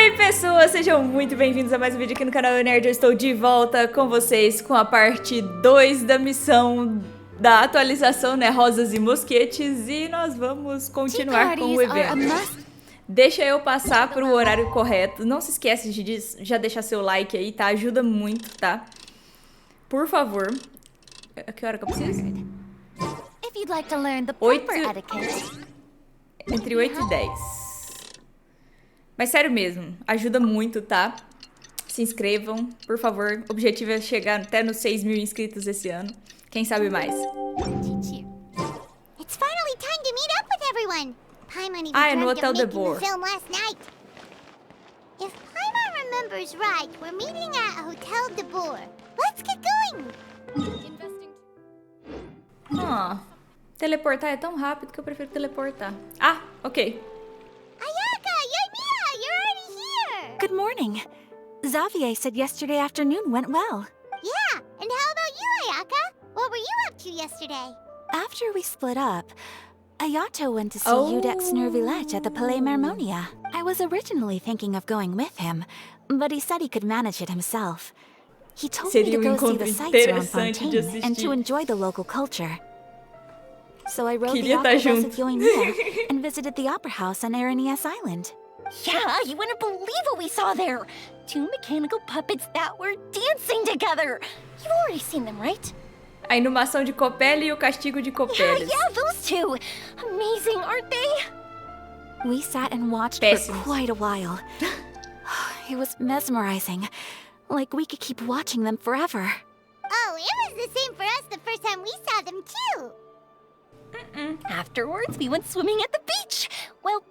Oi pessoas, sejam muito bem-vindos a mais um vídeo aqui no canal Nerd. Eu estou de volta com vocês com a parte 2 da missão da atualização, né, Rosas e Mosquetes, e nós vamos continuar com o evento. Deixa eu passar para o horário correto. Não se esquece de já deixar seu like aí, tá? Ajuda muito, tá? Por favor. A que hora que eu preciso? 8... Entre 8 e 10. Mas sério mesmo, ajuda muito, tá? Se inscrevam, por favor. O objetivo é chegar até nos 6.000 inscritos esse ano. Quem sabe mais. Ah, é no Hotel de Bora. If Paimon remembers right, we're meeting at a Hotel de Bora. Let's get going! Teleportar é tão rápido que eu prefiro teleportar. Ah, ok. Ayaka, Ymira, you're already here! Good morning. Xavier said yesterday afternoon went well. Yeah, and how about you, Ayaka? What were you up to yesterday? After we split up, Ayato went to see Udex Nervilette at the Palais Mermonia. I was originally thinking of going with him, but he said he could manage it himself. He told me to go see the sights around Fontaine and to enjoy the local culture. So I rode the opera bus with Yoimiya and visited the opera house on Aranias Island. Yeah, you wouldn't believe what we saw there! 2 mechanical puppets that were dancing together! You've already seen them, right? A inumação de Copele e o castigo de Copeles. Yeah, those two! Amazing, aren't they? We sat and watched for quite a while. It was mesmerizing. Like we could keep watching them forever. Oh, it was the same for us the first time we saw them too! Afterwards, we went swimming at the beach! Well,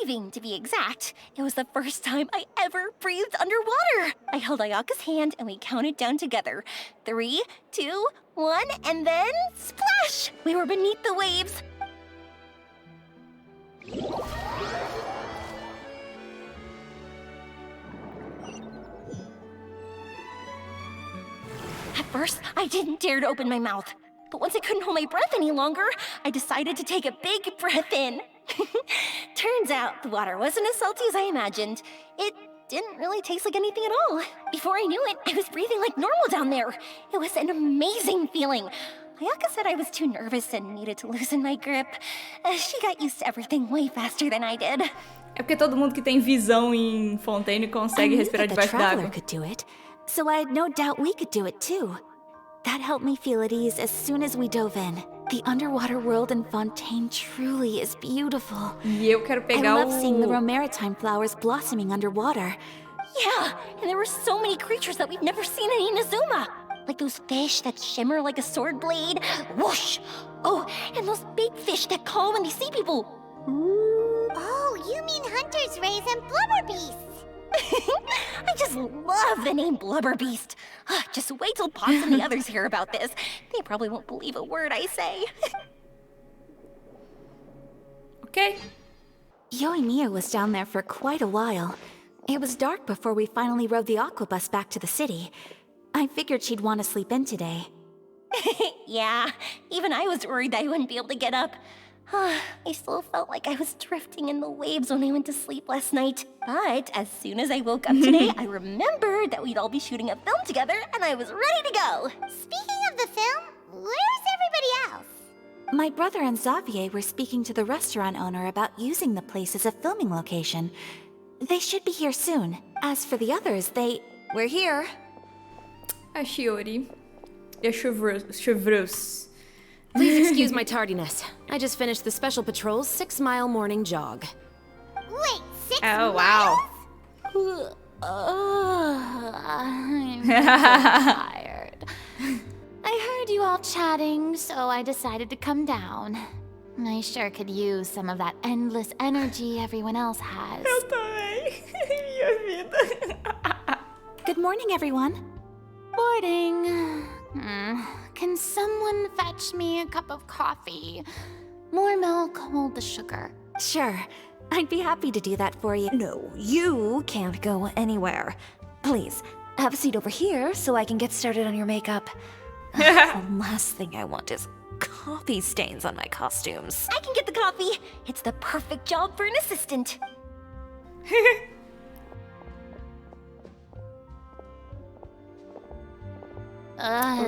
diving, to be exact. It was the first time I ever breathed underwater! I held Ayaka's hand and we counted down together. 3, 2, 1, and then splash! We were beneath the waves. At first, I didn't dare to open my mouth. But once I couldn't hold my breath any longer, I decided to take a big breath in. Turns out the water wasn't as salty as I imagined. It didn't really taste like anything at all. Before I knew it, I was breathing like normal down there. It was an amazing feeling. Ayaka said I was too nervous and needed to loosen my grip. She got used to everything way faster than I did. É porque todo mundo que tem visão em Fontaine consegue respirar debaixo d'água. Could do it, so I had no doubt we could do it too. That helped me feel at ease as soon as we dove in. The underwater world in Fontaine truly is beautiful. E eu quero pegar I love seeing the romaritime flowers blossoming underwater. Yeah, and there were so many creatures that we've never seen in Inazuma. Like those fish that shimmer like a sword blade. Whoosh! Oh, and those big fish that call when they see people. Oh, you mean Hunter's Rays and Blubber Beasts. I just love the name Blubber Beast. Just wait till Pops and the others hear about this. They probably won't believe a word I say. Okay. Yoimiya was down there for quite a while. It was dark before we finally rode the aquabus back to the city. I figured she'd want to sleep in today. Yeah, even I was worried that I wouldn't be able to get up. I still felt like I was drifting in the waves when I went to sleep last night. But as soon as I woke up today, I remembered that we'd all be shooting a film together, and I was ready to go. Speaking of the film, where's everybody else? My brother and Xavier were speaking to the restaurant owner about using the place as a filming location. They should be here soon. As for the others, we're here. A Shiori e a Chevreuse. Please excuse my tardiness. I just finished the Special Patrol's 6-mile morning jog. Wait, 6 Oh, wow. I'm so tired. I heard you all chatting, so I decided to come down. I sure could use some of that endless energy everyone else has. Eu também. Minha vida. Good morning, everyone. Morning. Can someone fetch me a cup of coffee? More milk, hold the sugar. Sure. I'd be happy to do that for you. No, you can't go anywhere. Please, have a seat over here so I can get started on your makeup. The last thing I want is coffee stains on my costumes. I can get the coffee. It's the perfect job for an assistant.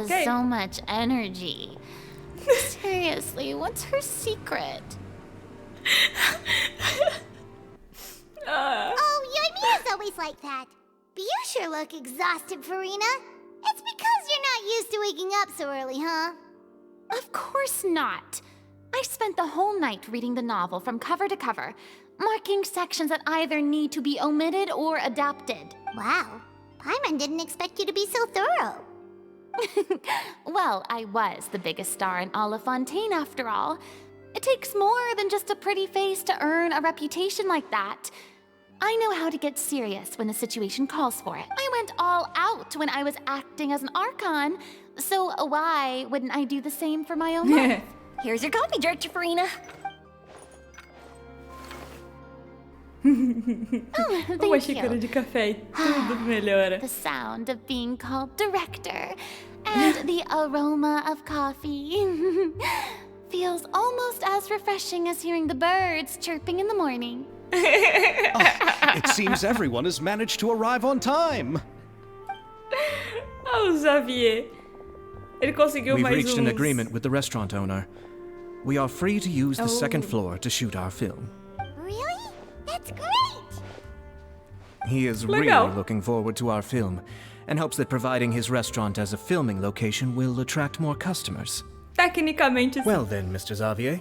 has Okay. so much energy. Seriously, what's her secret? Oh, Yoimiya's always like that. But you sure look exhausted, Furina. It's because you're not used to waking up so early, huh? Of course not. I spent the whole night reading the novel from cover to cover, marking sections that either need to be omitted or adapted. Wow. Paimon didn't expect you to be so thorough. Well, I was the biggest star in all of Fontaine after all. It takes more than just a pretty face to earn a reputation like that. I know how to get serious when the situation calls for it. I went all out when I was acting as an Archon, so why wouldn't I do the same for my own life? Here's your coffee, Director Furina. Thank Uma you. xícara de café e tudo melhora. The sound of being called director and the aroma of coffee feels almost as refreshing as hearing the birds chirping in the morning. It seems everyone has managed to arrive on time. Ah, o Xavier. Ele conseguiu We've mais reached an uns- agreement with the restaurant owner. We are free to use the Oh. second floor to shoot our film. Really? That's great! He is Legal. really looking forward to our film and hopes that providing his restaurant as a filming location will attract more customers. Tecnicamente, Well then, Mr. Xavier,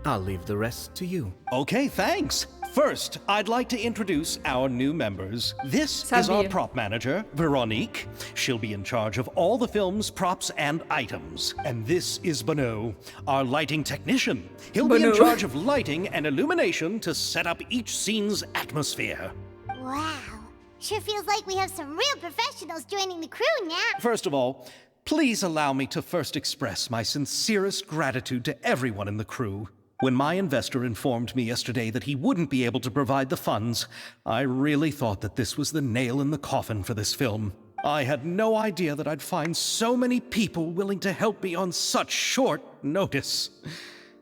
I'll leave the rest to you. Okay, thanks. First, I'd like to introduce our new members. This is our Sabia. prop manager, Veronique. She'll be in charge of all the film's props and items. And this is Bono, our lighting technician. He'll be in Bono. charge of lighting and illumination to set up each scene's atmosphere. Wow. Sure feels like we have some real professionals joining the crew now. First of all, please allow me to first express my sincerest gratitude to everyone in the crew. When my investor informed me yesterday that he wouldn't be able to provide the funds, I really thought that this was the nail in the coffin for this film. I had no idea that I'd find so many people willing to help me on such short notice.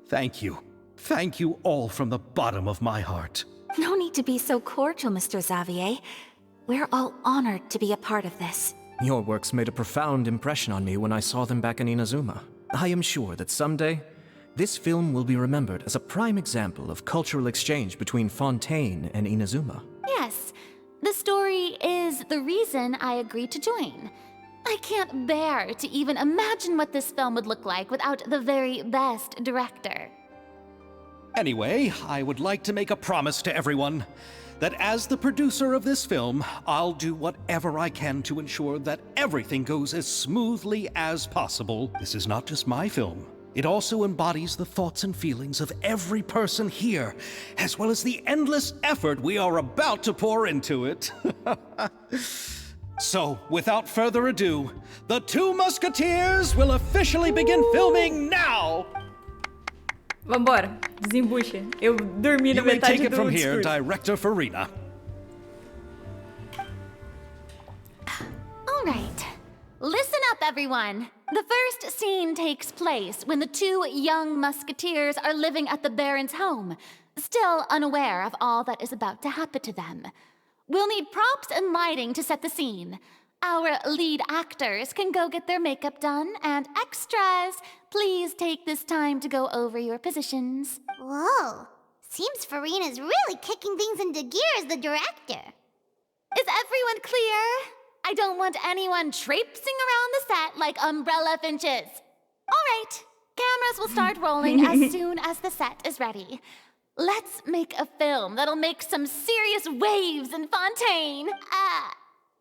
Thank you. Thank you all from the bottom of my heart. No need to be so cordial, Mr. Xavier. We're all honored to be a part of this. Your works made a profound impression on me when I saw them back in Inazuma. I am sure that someday, this film will be remembered as a prime example of cultural exchange between Fontaine and Inazuma. Yes, the story is the reason I agreed to join. I can't bear to even imagine what this film would look like without the very best director. Anyway, I would like to make a promise to everyone that as the producer of this film, I'll do whatever I can to ensure that everything goes as smoothly as possible. This is not just my film. It also embodies the thoughts and feelings of every person here, as well as the endless effort we are about to pour into it. So, without further ado, the Two Musketeers will officially begin filming now! Vambora, desembucha. Eu dormi na You may take metade it do from here, discurso. Director Furina. All right. Listen up, everyone. The first scene takes place when the two young musketeers are living at the Baron's home, still unaware of all that is about to happen to them. We'll need props and lighting to set the scene. Our lead actors can go get their makeup done, and extras, please take this time to go over your positions. Whoa. Seems Furina's really kicking things into gear as the director. Is everyone clear? I don't want anyone traipsing around the set like umbrella finches. All right, cameras will start rolling as soon as the set is ready. Let's make a film that'll make some serious waves in Fontaine.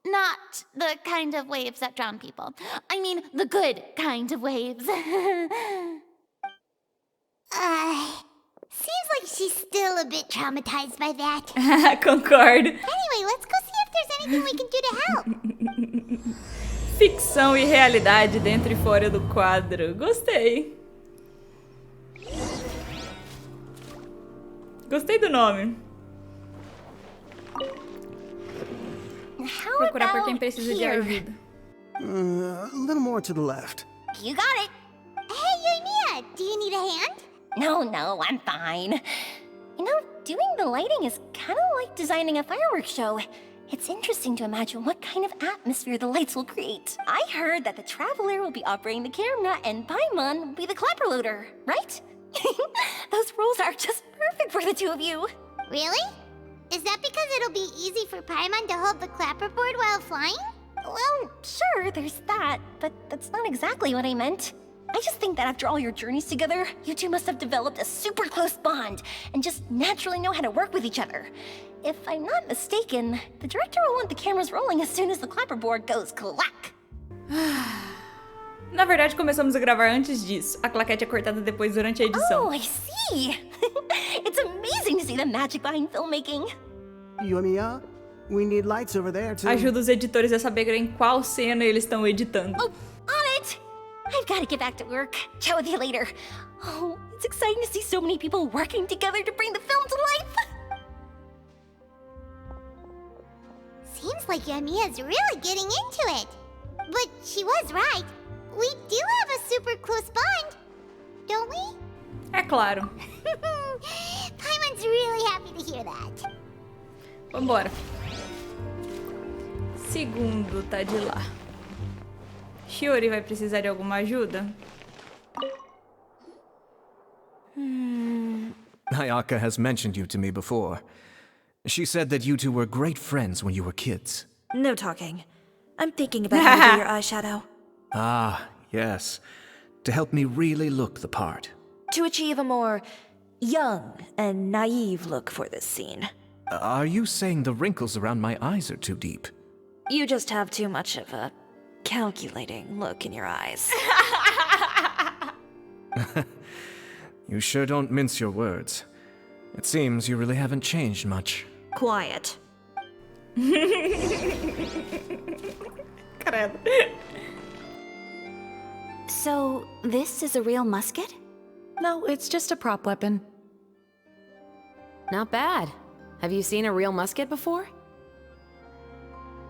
Not the kind of waves that drown people. I mean, the good kind of waves. Seems like she's still a bit traumatized by that. Concordo. Anyway, let's go see if there's anything we can do to help. Ficção e realidade dentro e fora do quadro. Gostei. Gostei do nome. How Procurar por about quem precisa de here? ajuda. A little more to the left. You got it. Hey, Yoimiya, do you need a hand? No, I'm fine. You know, doing the lighting is kind of like designing a fireworks show. It's interesting to imagine what kind of atmosphere the lights will create. I heard that the Traveler will be operating the camera and Paimon will be the clapper loader, right? Those roles are just perfect for the two of you. Really? Is that because it'll be easy for Paimon to hold the clapperboard while flying? Well, sure, there's that, but that's not exactly what I meant. I just think that after all your journeys together, you two must have developed a super close bond and just naturally know how to work with each other. If I'm not mistaken, the director will want the cameras rolling as soon as the clapperboard goes clack. Na verdade, começamos a gravar antes disso. A claquete é cortada depois durante a edição. Oh, I see. It's amazing to see the magic behind filmmaking. Yumiya, we need lights over there too. Ajuda os editores a saberem em qual cena eles estão editando. Oh, on it! I've got to get back to work. Chat with you later. Oh, it's exciting to see so many people working together to bring the film to life. Seems like Yumiya's really getting into it. But she was right. We do have a super close bond, don't we? É claro. Paimon's really happy to hear that. Vambora. Segundo tá de lá. Shiori vai precisar de alguma ajuda? Ayaka has mentioned you to me before. She said that you two were great friends when you were kids. No talking. I'm thinking about how to do your eyeshadow. Ah, yes. To help me really look the part. To achieve a more young and naive look for this scene. Are you saying the wrinkles around my eyes are too deep? You just have too much of a calculating look in your eyes. You sure don't mince your words. It seems you really haven't changed much. Quiet. Credo. So, this is a real musket? No, it's just a prop weapon. Not bad. Have you seen a real musket before?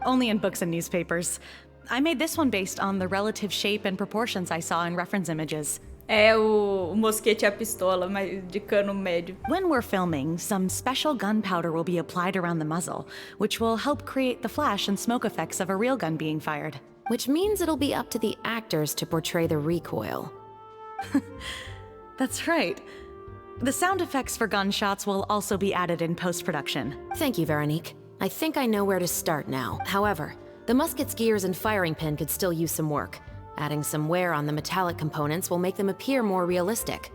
Only in books and newspapers. I made this one based on the relative shape and proportions I saw in reference images. É o mosquete e a pistola, mas de cano médio. When we're filming, some special gunpowder will be applied around the muzzle, which will help create the flash and smoke effects of a real gun being fired. Which means it'll be up to the actors to portray the recoil. That's right. The sound effects for gunshots will also be added in post-production. Thank you, Veronique. I think I know where to start now. However, the musket's gears and firing pin could still use some work. Adding some wear on the metallic components will make them appear more realistic.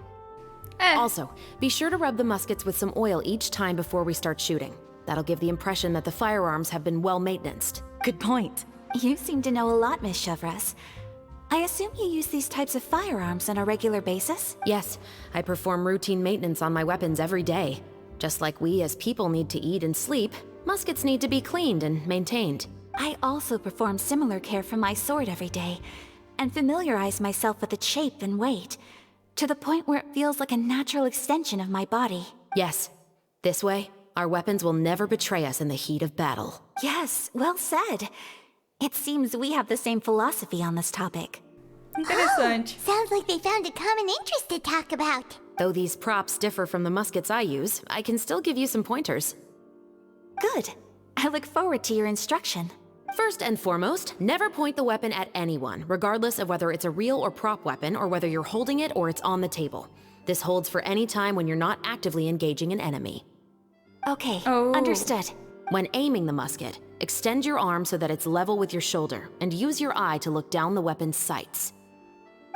Also, be sure to rub the muskets with some oil each time before we start shooting. That'll give the impression that the firearms have been well maintained. Good point. You seem to know a lot, Miss Chevres. I assume you use these types of firearms on a regular basis? Yes, I perform routine maintenance on my weapons every day. Just like we as people need to eat and sleep, muskets need to be cleaned and maintained. I also perform similar care for my sword every day, and familiarize myself with its shape and weight, to the point where it feels like a natural extension of my body. Yes. This way, our weapons will never betray us in the heat of battle. Yes, well said. It seems we have the same philosophy on this topic. Interessante. Sounds like they found a common interest to talk about. Though these props differ from the muskets I use, I can still give you some pointers. Good. I look forward to your instruction. First and foremost, never point the weapon at anyone, regardless of whether it's a real or prop weapon or whether you're holding it or it's on the table. This holds for any time when you're not actively engaging an enemy. Okay, Oh. understood. When aiming the musket, extend your arm so that it's level with your shoulder, and use your eye to look down the weapon's sights.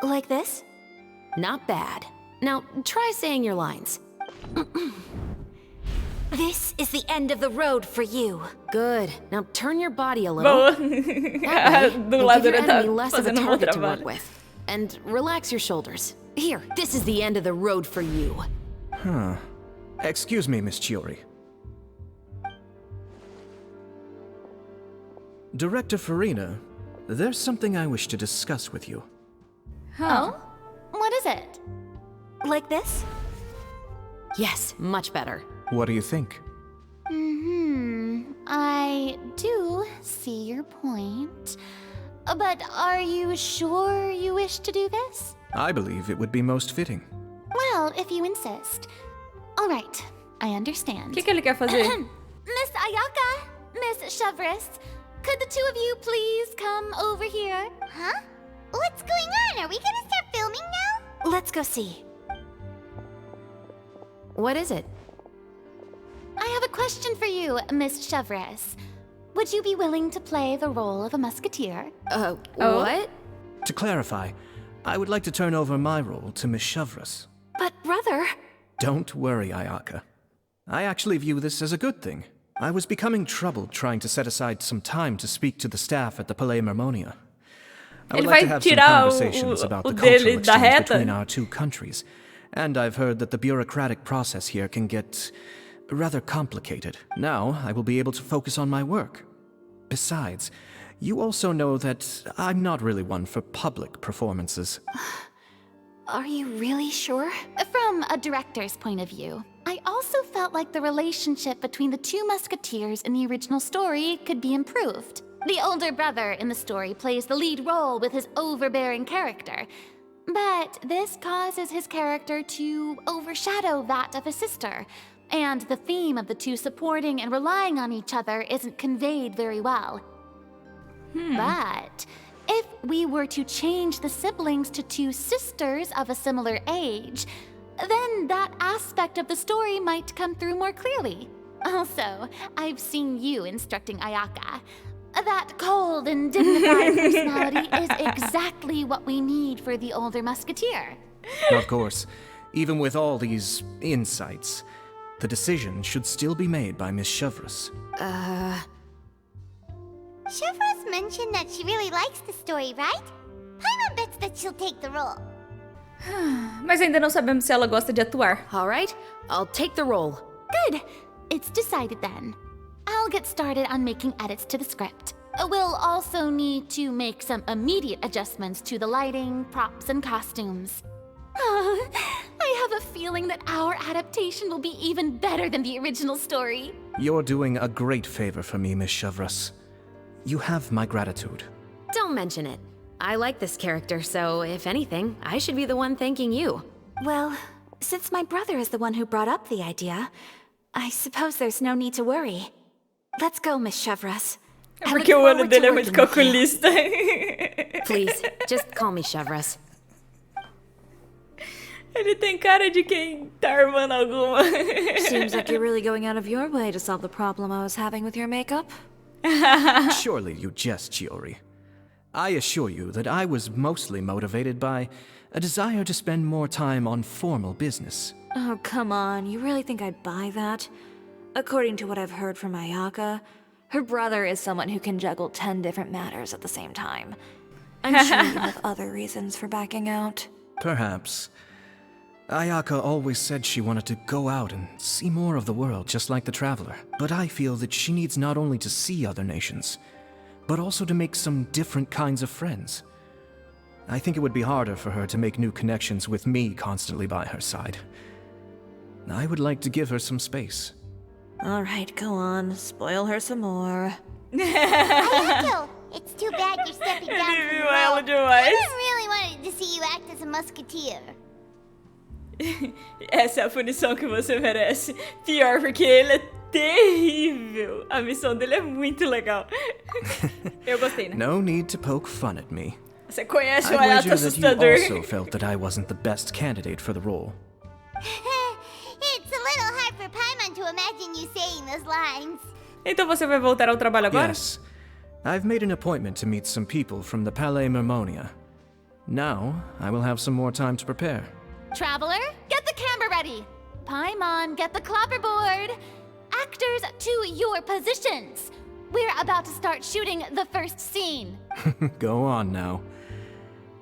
Like this? Not bad. Now, try saying your lines. This is the end of the road for you. Good. Now turn your body a little. Boa. That way, A you'll give dubladora your tá enemy less of a fazendo um bom target to work trabalho. with. And relax your shoulders. Here, this is the end of the road for you. Huh. Excuse me, Miss Chiori. Director Furina, there's something I wish to discuss with you. Oh? What is it? Like this? Yes, much better. What do you think? I do see your point. But are you sure you wish to do this? I believe it would be most fitting. Well, if you insist. All right, I understand. O que ele quer fazer? Miss Ayaka, may Miss Chevres, could the two of you please come over here? Huh? What's going on? Are we gonna start filming now? Let's go see. What is it? I have a question for you, Miss Chevres. Would you be willing to play the role of a musketeer? What? To clarify, I would like to turn over my role to Miss Chevres. But brother... Don't worry, Ayaka. I actually view this as a good thing. I was becoming troubled trying to set aside some time to speak to the staff at the Palais Mermonia. I would like to have some conversations about the cultural exchange between our two countries, and I've heard that the bureaucratic process here can get rather complicated. Now, I will be able to focus on my work. Besides, you also know that I'm not really one for public performances. Are you really sure? From a director's point of view, I also felt like the relationship between the two musketeers in the original story could be improved. The older brother in the story plays the lead role with his overbearing character, but this causes his character to overshadow that of his sister, and the theme of the two supporting and relying on each other isn't conveyed very well. But if we were to change the siblings to two sisters of a similar age, then that aspect of the story might come through more clearly. Also, I've seen you instructing Ayaka. That cold and dignified personality is exactly what we need for the older musketeer. Of course, even with all these insights, the decision should still be made by Miss Chevres. Chevres mentioned that she really likes the story, right? Paimon bets that she'll take the role. Mas ainda não sabemos se ela gosta de atuar. All right, I'll take the role. Good. It's decided then. I'll get started on making edits to the script. We'll also need to make some immediate adjustments to the lighting, props, and costumes. I have a feeling that our adaptation will be even better than the original story. You're doing a great favor for me, Miss Chevres. You have my gratitude. Don't mention it. I like this character, so if anything, I should be the one thanking you. Well, since my brother is the one who brought up the idea, I suppose there's no need to worry. Let's go, Miss Chevres. Porque o olho dele é muito calculista. Please, just call me Chevres. Ele tem cara de quem tá armando alguma. Seems like you're really going out of your way to solve the problem I was having with your makeup. Surely you jest, Chiori. I assure you that I was mostly motivated by a desire to spend more time on formal business. Oh, come on. You really think I'd buy that? According to what I've heard from Ayaka, her brother is someone who can juggle 10 different matters at the same time. I'm sure you have other reasons for backing out. Perhaps. Ayaka always said she wanted to go out and see more of the world, just like the Traveler. But I feel that she needs not only to see other nations, but also to make some different kinds of friends. I think it would be harder for her to make new connections with me constantly by her side. I would like to give her some space. All right, go on. Spoil her some more. Ayato, it's too bad you're stepping down from the role. I really wanted to see you act as a musketeer. Essa é a punição que você merece. Pior, porque ele é terrível. A missão dele é muito legal. Eu gostei, né? No need to poke fun at me. Você conhece o I Ayato wager that you assustador. also felt that I wasn't the best candidate for the role. It's a little hard for Paimon to imagine you saying those lines. Então você vai voltar ao trabalho agora? Yes. I've made an appointment to meet some people from the Palais Mermonia. Now, I will have some more time to prepare. Traveler, get the camera ready. Paimon, get the clapperboard. Actors, to your positions. We're about to start shooting the first scene. Go on now.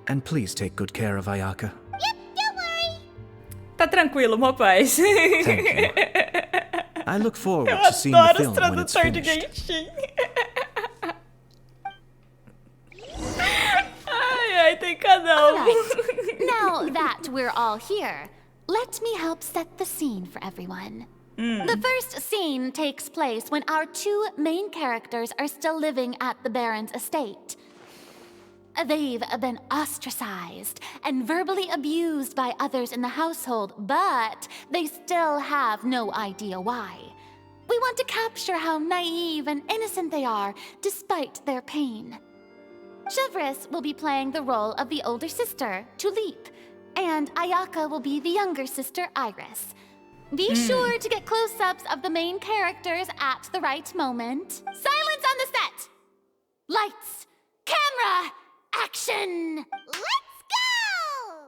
And please take good care of Ayaka. Yep, don't worry. Tá tranquilo, rapaz. Thank you. I look forward Eu to seeing the adoro os film when it's tradutores de finished. Genshin. Ai, tem cada um. Alright, now that we're all here, let me help set the scene for everyone. The first scene takes place when our two main characters are still living at the Baron's estate. They've been ostracized and verbally abused by others in the household, but they still have no idea why. We want to capture how naive and innocent they are, despite their pain. Chevres will be playing the role of the older sister, Tulip, and Ayaka will be the younger sister, Iris. Be sure to get close-ups of the main characters at the right moment. Silence on the set! Lights, camera, action! Let's go!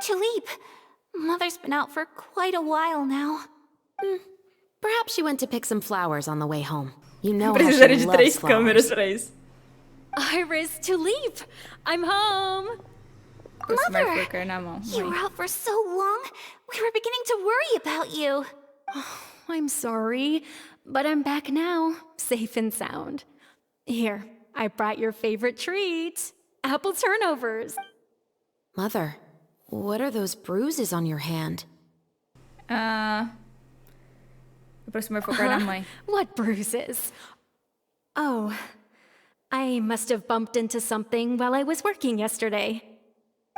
Tulip, Mother's been out for quite a while now. Perhaps she went to pick some flowers on the way home. You know how Precisaria she de loves 3 câmeras flowers. pra isso. Iris, Tulip, I'm home. Aproximar e focar na mão. You were out for so long, we were beginning to worry about you. I'm sorry, but I'm back now, safe and sound. Here, I brought your favorite treat, apple turnovers. Mother, what are those bruises on your hand? Aproximar e focar na mãe. What bruises? Oh, I must have bumped into something while I was working yesterday.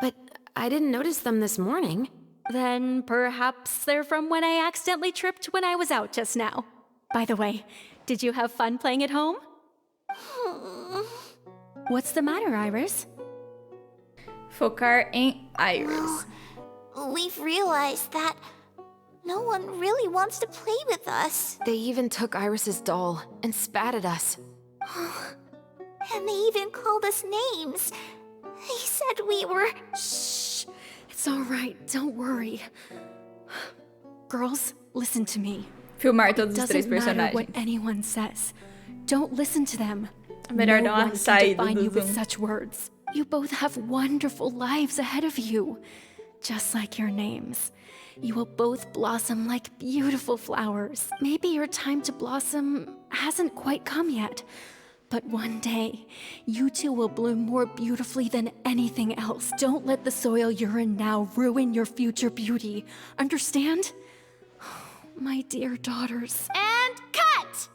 But I didn't notice them this morning. Then perhaps they're from when I accidentally tripped when I was out just now. By the way, did you have fun playing at home? What's the matter, Iris? Focar em Iris. We've realized that no one really wants to play with us. They even took Iris's doll and spat at us. And they even called us names. They said we were... Shh! It's all right, don't worry. Girls, listen to me. Filmar todos os 3 Doesn't matter what personagens. anyone says. Don't listen to them. Melhor No dar uma one can saída define do you with Zoom. such words. You both have wonderful lives ahead of you, just like your names. You will both blossom like beautiful flowers. Maybe your time to blossom hasn't quite come yet, but one day, you two will bloom more beautifully than anything else. Don't let the soil you're in now ruin your future beauty. Understand? My dear daughters. And cut!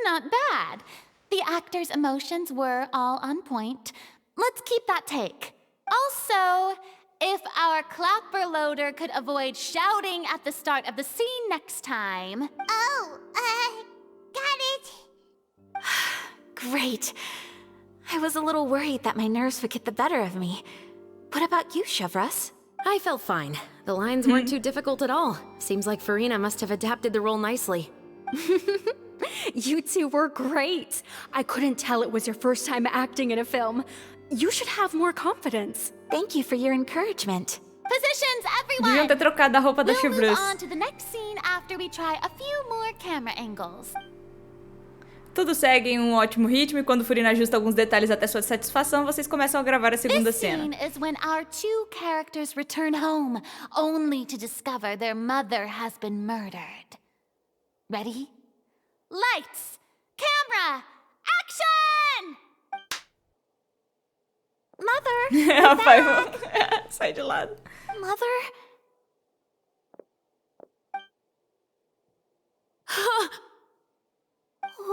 Not bad. The actors' emotions were all on point. Let's keep that take. Also, if our clapper loader could avoid shouting at the start of the scene next time. Oh, got it. Great. I was a little worried that my nerves would get the better of me. What about you, Chevres? I felt fine. The lines weren't too difficult at all. Seems like Furina must have adapted the role nicely. You two were great. I couldn't tell it was your first time acting in a film. You should have more confidence. Thank you for your encouragement. Positions, Deviam everyone! ter trocado a roupa da We'll move Chevreuse. on to the next scene after we try a few more camera angles. Tudo segue em um ótimo ritmo e quando Furina ajusta alguns detalhes até sua satisfação, vocês começam a gravar a segunda This cena. scene is when our two characters return home, only to discover their mother has been murdered. Ready? Lights! Camera! Action! Mother! A pai sai de lado. Mother?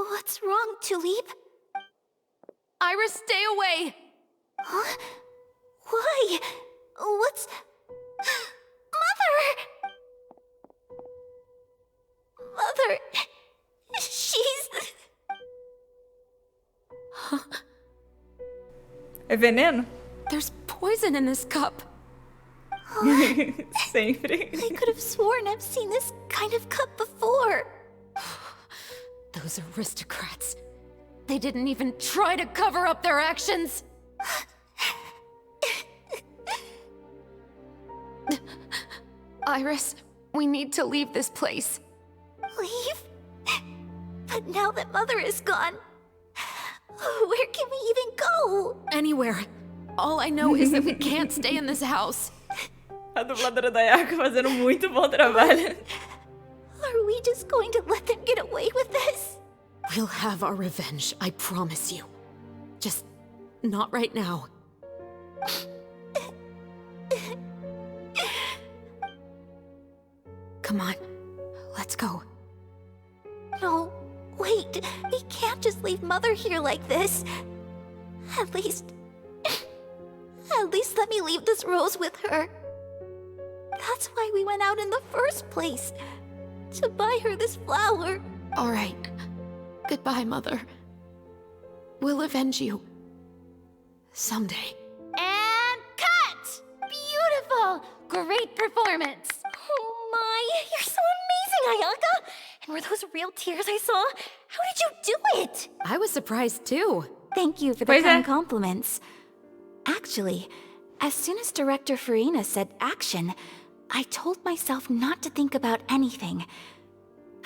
What's wrong, Tulip? Iris, stay away! Huh? Why? What's... Mother! Mother... She's... É veneno? There's poison in this cup. Sempre. I could have sworn I've seen this kind of cup before. Those aristocrats. They didn't even try to cover up their actions. Iris, we need to leave this place. Leave? But now that Mother is gone, where can we even go? Anywhere. All I know is that we can't stay in this house. A dubladora da Ayaka fazendo muito bom trabalho. Are we just going to let them get away with this? We'll have our revenge, I promise you. Just not right now. Come on, let's go. No, wait. We can't just leave Mother here like this. At least let me leave this rose with her. That's why we went out in the first place. To buy her this flower. All right. Goodbye, Mother. We'll avenge you. Someday. And cut! Beautiful! Great performance! Oh my, you're so amazing, Ayaka! And were those real tears I saw? How did you do it? I was surprised too. Thank you for the kind compliments. Actually, as soon as director Furina said action, I told myself not to think about anything.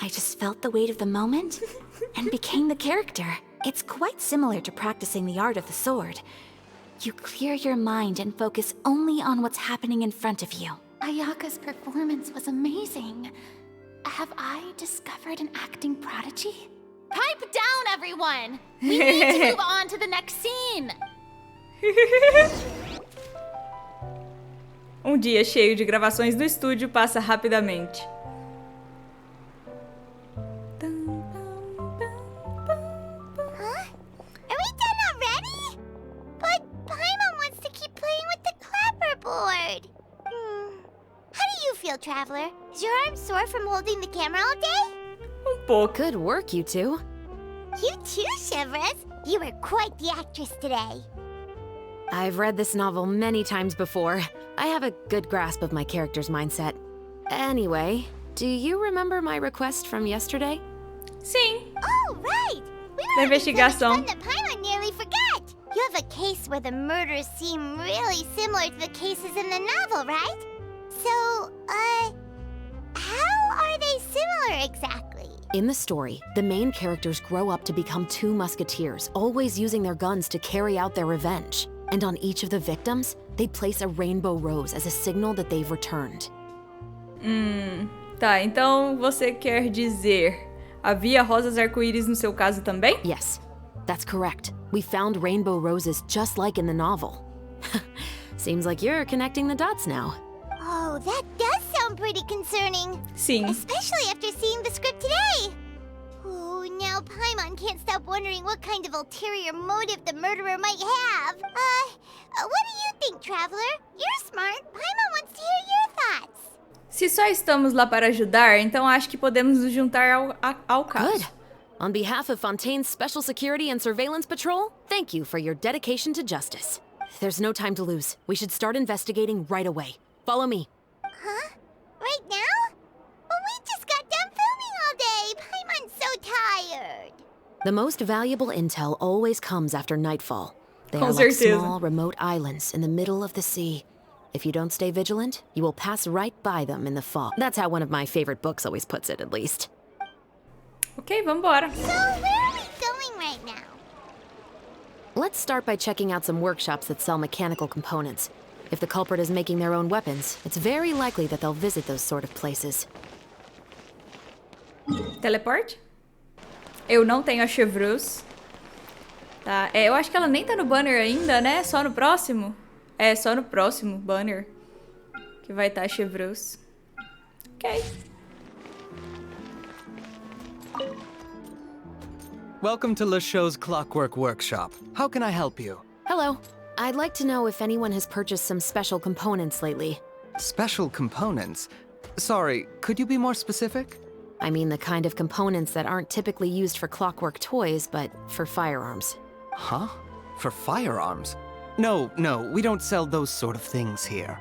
I just felt the weight of the moment and became the character. It's quite similar to practicing the art of the sword. You clear your mind and focus only on what's happening in front of you. Ayaka's performance was amazing. Have I discovered an acting prodigy? Pipe down, everyone! We need to move on to the next scene! Dia cheio de gravações no estúdio passa rapidamente. Huh? Are we done already? But Paimon wants to keep playing with the clapperboard. How do you feel, Traveler? Is your arm sore from holding the camera all day? Pouco. Good work, you two. You too, Shivers. You were quite the actress today. I've read this novel many times before. I have a good grasp of my character's mindset. Anyway, do you remember my request from yesterday? Sim. Oh, right. We were having so much fun that Paimon nearly forgot. You have a case where the murders seem really similar to the cases in the novel, right? So, how are they similar exactly? In the story, the main characters grow up to become two musketeers, always using their guns to carry out their revenge. And on each of the victims, they place a rainbow rose as a signal that they've returned. Tá, então você quer dizer, havia rosas arco-íris no seu caso também? Yes, that's correct. We found rainbow roses just like in the novel. Seems like you're connecting the dots now. Oh, that does sound pretty concerning. Sim. Especially after seeing the script today. Oh, now Paimon can't stop wondering what kind of ulterior motive the murderer might have. What do you think, Traveler? You're smart. Paimon wants to hear your thoughts. Se só estamos lá para ajudar, então acho que podemos nos juntar ao caso. Good. On behalf of Fontaine's Special Security and Surveillance Patrol, thank you for your dedication to justice. There's no time to lose. We should start investigating right away. Follow me. Huh? Right now? Well, we just got done filming all day. Paimon's so tired. The most valuable intel always comes after nightfall. They are Com like certeza. small, remote islands in the middle of the sea. If you don't stay vigilant, you will pass right by them in the fog. That's how one of my favorite books always puts it, at least. Ok, vambora. So, where are we going right now? Let's start by checking out some workshops that sell mechanical components. If the culprit is making their own weapons, it's very likely that they'll visit those sort of places. Teleport? Eu não tenho a chevreuse. Tá, eu acho que ela nem tá no banner ainda, né? Só no próximo? É, só no próximo banner que vai estar a chevreuse. Ok. Welcome to LeChaux's Clockwork Workshop. How can I help you? Hello. I'd like to know if anyone has purchased some special components lately. Special components? Sorry, could you be more specific? I mean the kind of components that aren't typically used for clockwork toys, but for firearms. Huh? For firearms? No, we don't sell those sort of things here.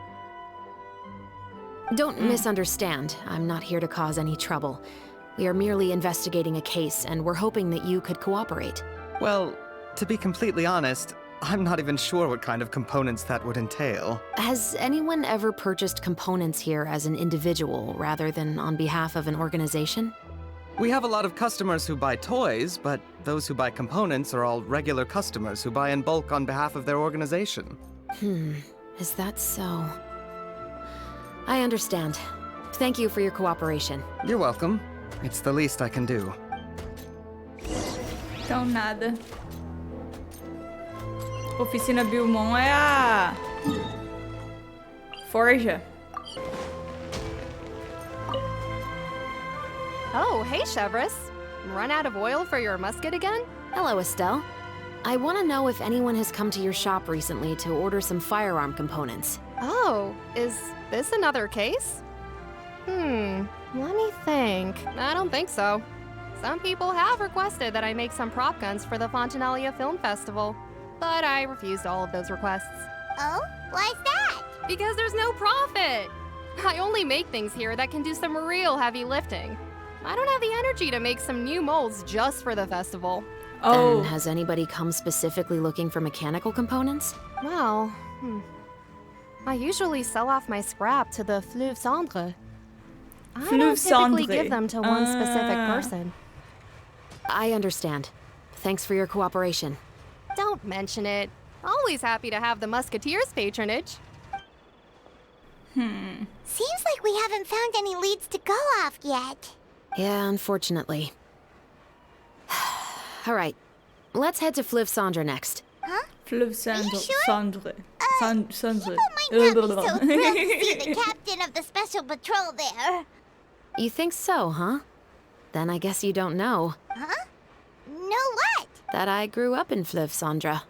Don't misunderstand. I'm not here to cause any trouble. We are merely investigating a case, and we're hoping that you could cooperate. Well, to be completely honest, I'm not even sure what kind of components that would entail. Has anyone ever purchased components here as an individual rather than on behalf of an organization? We have a lot of customers who buy toys, but those who buy components are all regular customers who buy in bulk on behalf of their organization. Is that so? I understand. Thank you for your cooperation. You're welcome. It's the least I can do. Então nada. Oficina Bilmon é a Forja. Oh, hey, Chevres. Run out of oil for your musket again? Hello, Estelle. I want to know if anyone has come to your shop recently to order some firearm components. Oh, is this another case? Let me think. I don't think so. Some people have requested that I make some prop guns for the Fontanalia Film Festival, but I refused all of those requests. Oh? Why's that? Because there's no profit! I only make things here that can do some real heavy lifting. I don't have the energy to make some new molds just for the festival. Oh. And has anybody come specifically looking for mechanical components? Well, I usually sell off my scrap to the Fleuve Cendre. I don't typically give them to one specific person. I understand. Thanks for your cooperation. Don't mention it. Always happy to have the Musketeers' patronage. Seems like we haven't found any leads to go off yet. Yeah, unfortunately. All right, let's head to Fleuve Cendre next. Huh? Fleuve Cendre. Cendre. People might not be so thrilled to see the captain of the special patrol there. You think so, huh? Then I guess you don't know. Huh? Know what? That I grew up in Fleuve Cendre.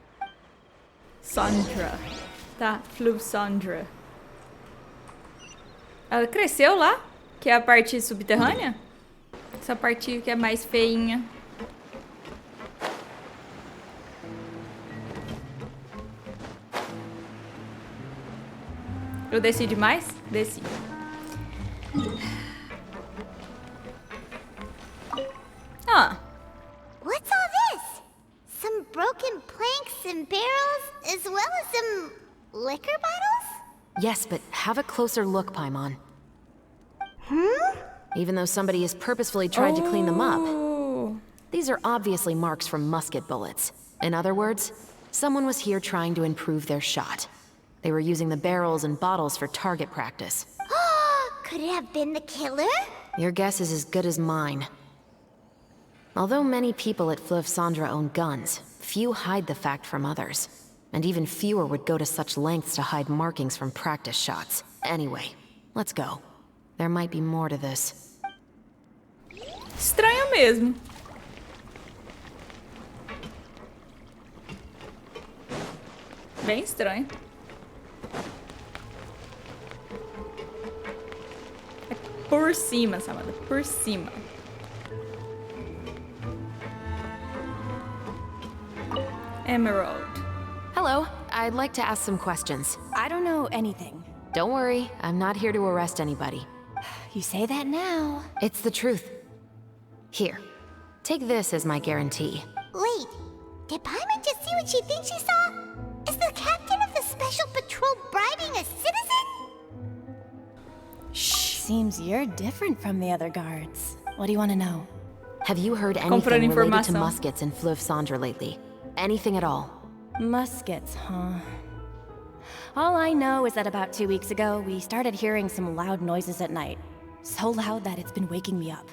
Cendre. Tá, Fleuve Cendre. Ela cresceu lá? Que é a parte subterrânea? Essa parte que é mais feinha. Eu desci demais? Desci. Ah. What's all this? Some broken planks and barrels, as well as some liquor bottles? Yes, but have a closer look, Paimon. Even though somebody has purposefully tried to clean them up. These are obviously marks from musket bullets. In other words, someone was here trying to improve their shot. They were using the barrels and bottles for target practice. Could it have been the killer? Your guess is as good as mine. Although many people at Fleuve Cendre own guns, few hide the fact from others. And even fewer would go to such lengths to hide markings from practice shots. Anyway, let's go. There might be more to this. Estranho mesmo. Bem estranho. É por cima, Samantha. Por cima. Emerald. Hello, I'd like to ask some questions. I don't know anything. Don't worry, I'm not here to arrest anybody. You say that now. It's the truth. Here, take this as my guarantee. Wait, did Paimon just see what she thinks she saw? Is the captain of the special patrol bribing a citizen? Shh. Seems you're different from the other guards. What do you want to know? Have you heard anything related to muskets in Fleuve Cendre lately? Anything at all? Muskets, huh? All I know is that about 2 weeks ago, we started hearing some loud noises at night. So loud that it's been waking me up.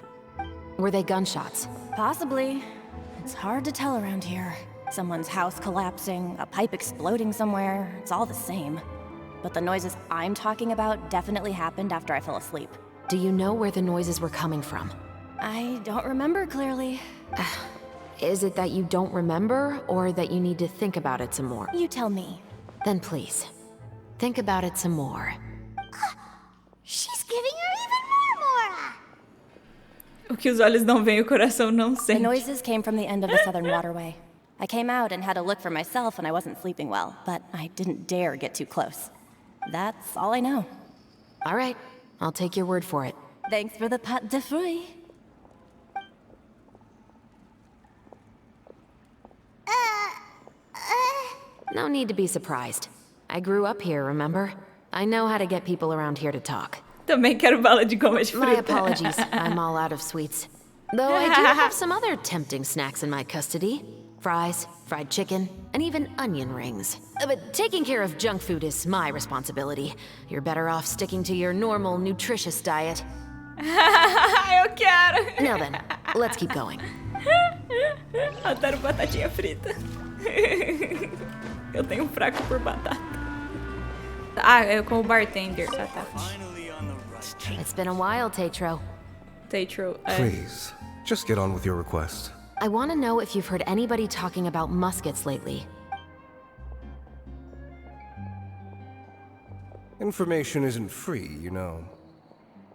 Were they gunshots? Possibly. It's hard to tell around here. Someone's house collapsing, a pipe exploding somewhere, it's all the same. But the noises I'm talking about definitely happened after I fell asleep. Do you know where the noises were coming from? I don't remember clearly. Is it that you don't remember, or that you need to think about it some more? You tell me. Then please, think about it some more. She's giving her even more Mora! O que os olhos não veem, o coração não sente. The noises came from the end of the southern waterway. I came out and had a look for myself when I wasn't sleeping well, but I didn't dare get too close. That's all I know. All right, I'll take your word for it. Thanks for the pâte de fruits. No need to be surprised. I grew up here, remember? I know how to get people around here to talk. Também quero bala de goma de fruta. My apologies, I'm all out of sweets. Though I do have some other tempting snacks in my custody. Fries, fried chicken, and even onion rings. But taking care of junk food is my responsibility. You're better off sticking to your normal, nutritious diet. Eu quero! Now then, let's keep going. Adoro batatinha frita. Eu tenho um fraco por batata. Ah, é com o bartender. Ah, tá. It's been a while, Tetro. Tetro. Please, just get on with your request. I want to know if you've heard anybody talking about muskets lately. Information isn't free, you know.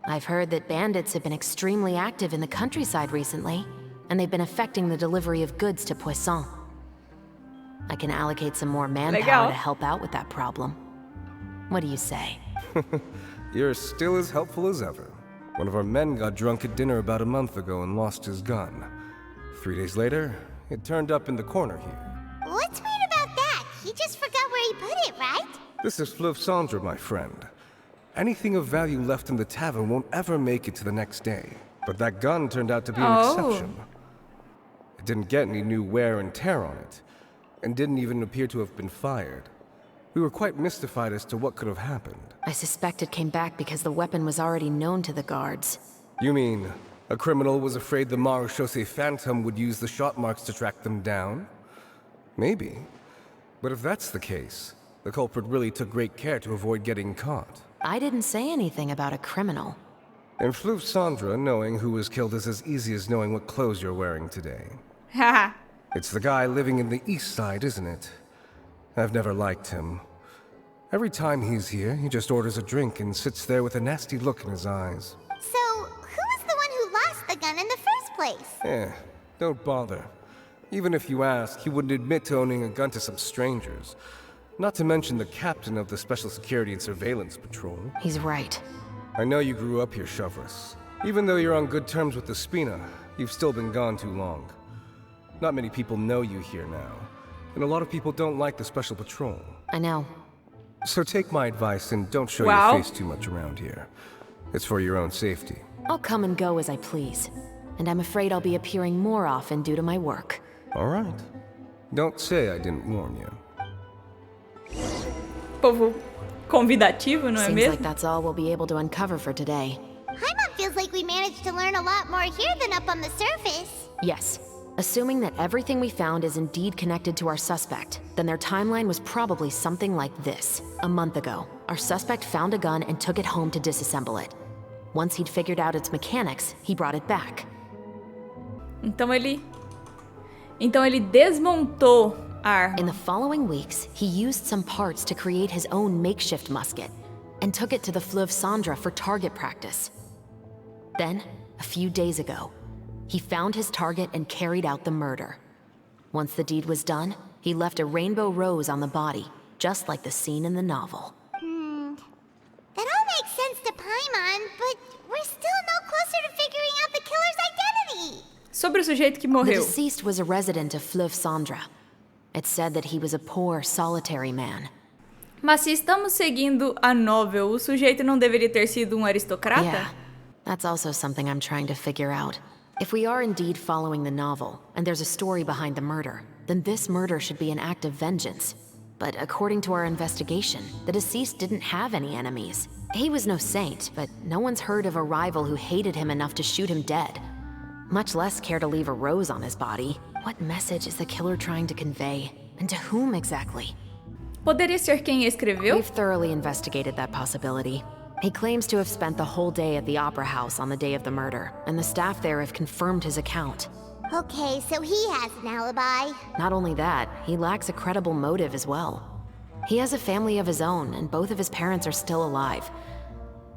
I've heard that bandits have been extremely active in the countryside recently, and they've been affecting the delivery of goods to Poisson. I can allocate some more manpower to help out with that problem. What do you say? You're still as helpful as ever. One of our men got drunk at dinner about a month ago and lost his gun. 3 days later, it turned up in the corner here. What's weird about that? He just forgot where he put it, right? This is Fleuve Cendre, my friend. Anything of value left in the tavern won't ever make it to the next day. But that gun turned out to be an exception. It didn't get any new wear and tear on it, and didn't even appear to have been fired. We were quite mystified as to what could have happened. I suspect it came back because the weapon was already known to the guards. You mean, a criminal was afraid the Marechaussee Phantom would use the shot marks to track them down? Maybe. But if that's the case, the culprit really took great care to avoid getting caught. I didn't say anything about a criminal. In Fleuve Cendre, knowing who was killed is as easy as knowing what clothes you're wearing today. Haha. It's the guy living in the east side, isn't it? I've never liked him. Every time he's here, he just orders a drink and sits there with a nasty look in his eyes. So, who was the one who lost the gun in the first place? Don't bother. Even if you ask, he wouldn't admit to owning a gun to some strangers. Not to mention the captain of the Special Security and Surveillance Patrol. He's right. I know you grew up here, Chevres. Even though you're on good terms with the Spina, you've still been gone too long. Not many people know you here now, and a lot of people don't like the Special Patrol. I know. So take my advice and don't show your face too much around here. It's for your own safety. I'll come and go as I please, and I'm afraid I'll be appearing more often due to my work. All right. Don't say I didn't warn you. Povo convidativo, não é Seems mesmo? like that's all we'll be able to uncover for today. Paimon feels like we managed to learn a lot more here than up on the surface. Yes. Assuming that everything we found is indeed connected to our suspect, then their timeline was probably something like this. A month ago, our suspect found a gun and took it home to disassemble it. Once he'd figured out its mechanics, he brought it back. Então ele desmontou a arma. In the following weeks, he used some parts to create his own makeshift musket and took it to the Fleuve Cendre for target practice. Then, a few days ago, he found his target and carried out the murder. Once the deed was done, he left a rainbow rose on the body, just like the scene in the novel. That all makes sense to Paimon, but we're still no closer to figuring out the killer's identity. Sobre o sujeito que The morreu. deceased was a resident of Fleuve Cendre. It's said that he was a poor, solitary man. Mas se estamos seguindo a novel, o sujeito não deveria ter sido aristocrata? Yeah, that's also something I'm trying to figure out. If we are indeed following the novel, and there's a story behind the murder, then this murder should be an act of vengeance. But according to our investigation, the deceased didn't have any enemies. He was no saint, but no one's heard of a rival who hated him enough to shoot him dead. Much less care to leave a rose on his body. What message is the killer trying to convey? And to whom exactly? Poderia ser quem escreveu? We've thoroughly investigated that possibility. He claims to have spent the whole day at the Opera House on the day of the murder, and the staff there have confirmed his account. Okay, so he has an alibi. Not only that, he lacks a credible motive as well. He has a family of his own, and both of his parents are still alive.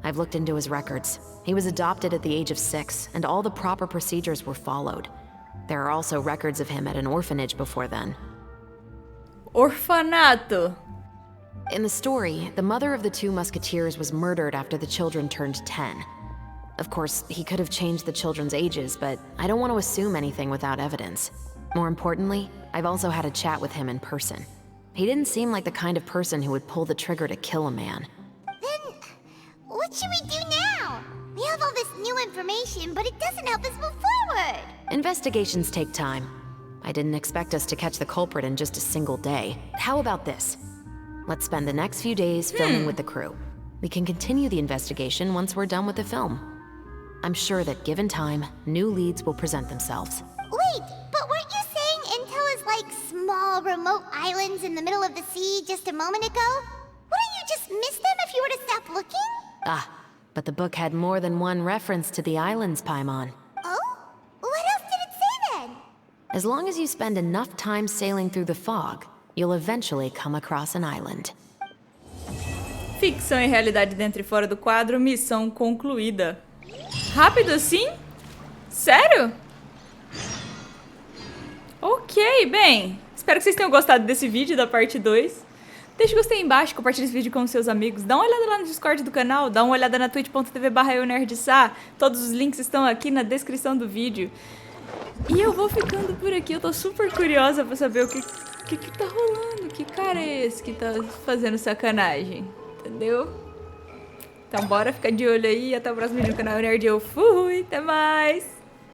I've looked into his records. He was adopted at the age of 6, and all the proper procedures were followed. There are also records of him at an orphanage before then. Orfanato. In the story, the mother of the 2 musketeers was murdered after the children turned 10. Of course, he could have changed the children's ages, but I don't want to assume anything without evidence. More importantly, I've also had a chat with him in person. He didn't seem like the kind of person who would pull the trigger to kill a man. Then, what should we do now? We have all this new information, but it doesn't help us move forward. Investigations take time. I didn't expect us to catch the culprit in just a single day. How about this? Let's spend the next few days filming with the crew. We can continue the investigation once we're done with the film. I'm sure that given time, new leads will present themselves. Wait, but weren't you saying Intel is like small, remote islands in the middle of the sea just a moment ago? Wouldn't you just miss them if you were to stop looking? Ah, but the book had more than one reference to the islands, Paimon. Oh? What else did it say then? As long as you spend enough time sailing through the fog, you'll eventually come across an island. Ficção e realidade dentro e fora do quadro, missão concluída. Rápido assim? Sério? Ok, bem. Espero que vocês tenham gostado desse vídeo da parte 2. Deixa o gostei aí embaixo, compartilha esse vídeo com seus amigos. Dá uma olhada lá no Discord do canal, dá uma olhada na twitch.tv/eunerdcontato. Todos os links estão aqui na descrição do vídeo. E eu vou ficando por aqui, eu tô super curiosa pra saber o que tá rolando. Que cara é esse que tá fazendo sacanagem? Entendeu? Então bora ficar de olho aí. Até o próximo vídeo do canal Nerd. Eu fui, até mais!